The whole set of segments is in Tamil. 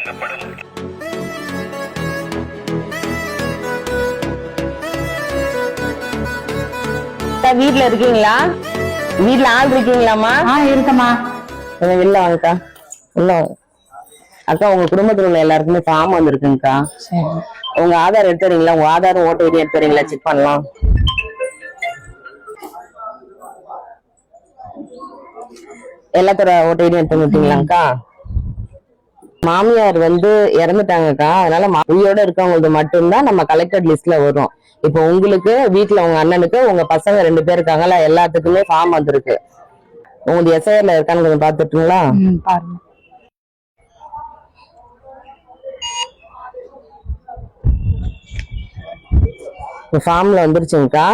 வழங்கப்படும். வீட்ல இருக்கீங்களா? வீட்ல ஆள் இருக்கீங்களாமா? இருக்கமா. வெளில வாங்கக்கா. உள்ள அக்கா, உங்க குடும்பத்துல உள்ள எல்லாருக்குமே ஃபார்ம் வந்திருக்குங்கக்கா. உங்க ஆதார் எடுத்துறீங்களா? உங்க ஆதார் ஓட்டு ஐடி எடுத்துறீங்களா? செக் பண்ணலாம். எல்லாத்தோட ஓட்டு ஐடி எடுத்து வந்துட்டீங்களாக்கா? மாமியார் இறந்துட்டாங்கக்கா. அதனால உயிரோட இருக்கவங்களுக்கு மட்டும்தான் நம்ம கலெக்டட் லிஸ்ட்ல வரும். இப்போ உங்களுக்கு வீட்டுல உங்க அண்ணனுக்கு உங்க பசங்க 2 பேர் இருக்காங்கல்ல, எல்லாத்துக்குமே ஃபார்ம் வந்திருக்கு. உங்களுக்கு எஸ்ஐஆர்ல இருக்கான்னு கொஞ்சம் பாத்துட்டுங்களா? பாருங்க. ஃபார்ம்ல வந்துருச்சுங்கக்கா.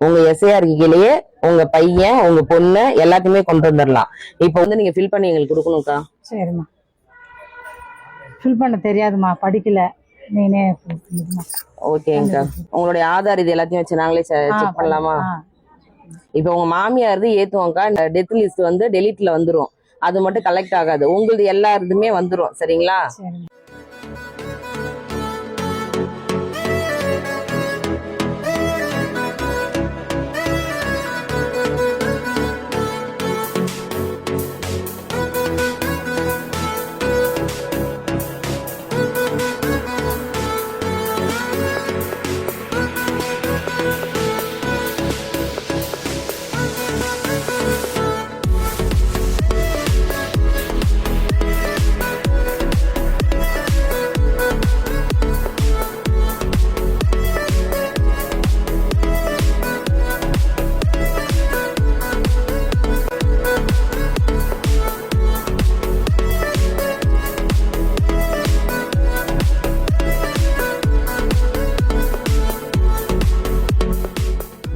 உங்க எஸ்ஐஆர் கீழேயே உங்க பையன் உங்க பொண்ணு எல்லாத்தையுமே கொண்டு வந்துடலாம். இப்போ நீங்க ஃபில் பண்ணி எங்களுக்கு கொடுக்கணும்க்கா. சரிம்மா. ஃபில் பண்ண தெரியாதுமா, படிக்கல. நீனே ஓகேங்கக்கா. உங்களுடைய ஆதார் இது எல்லாத்தையும் வச்சு நாங்களே செக் பண்ணலாமா? இப்ப உங்க மாமியார் ஏத்துவோம்க்கா. இந்த டெத் லிஸ்ட் டெலிட்ல வந்துரும். அது மட்டும் கலெக்ட் ஆகாது. உங்களுக்கு எல்லாருமே வந்துரும். சரிங்களா?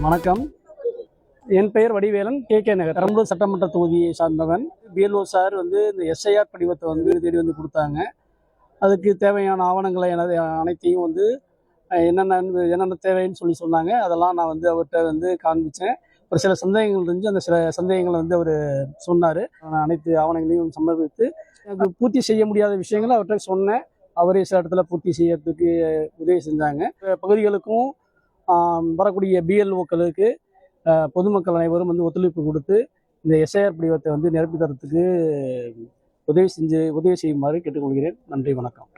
வணக்கம். என் பெயர் வடிவேலன், கே நகர், பெரம்பலூர் சட்டமன்ற தொகுதியை சார்ந்தவன். பிஎல்ஓ சார் இந்த எஸ்ஐஆர் படிவத்தை தேடி கொடுத்தாங்க. அதுக்கு தேவையான ஆவணங்களை அனைத்தையும் என்னென்ன தேவைன்னு சொன்னாங்க. அதெல்லாம் நான் அவர்கிட்ட காண்பித்தேன். ஒரு சில சந்தேகங்கள் இருந்துச்சு. அந்த சில சந்தேகங்களை அவர் சொன்னார். நான் அனைத்து ஆவணங்களையும் சமர்ப்பித்து எனக்கு பூர்த்தி செய்ய முடியாத விஷயங்களை அவர்கிட்ட சொன்னேன். அவரே சில இடத்துல பூர்த்தி செய்யறதுக்கு உதவி செஞ்சாங்க. பகுதிகளுக்கும் வரக்கூடிய பிஎல்ஓக்களுக்கு பொதுமக்கள் அனைவரும் ஒத்துழைப்பு கொடுத்து இந்த எஸ்ஐஆர் படிவத்தை நிரப்பி தரத்துக்கு உதவி செய்யுமாறு கேட்டுக்கொள்கிறேன். நன்றி, வணக்கம்.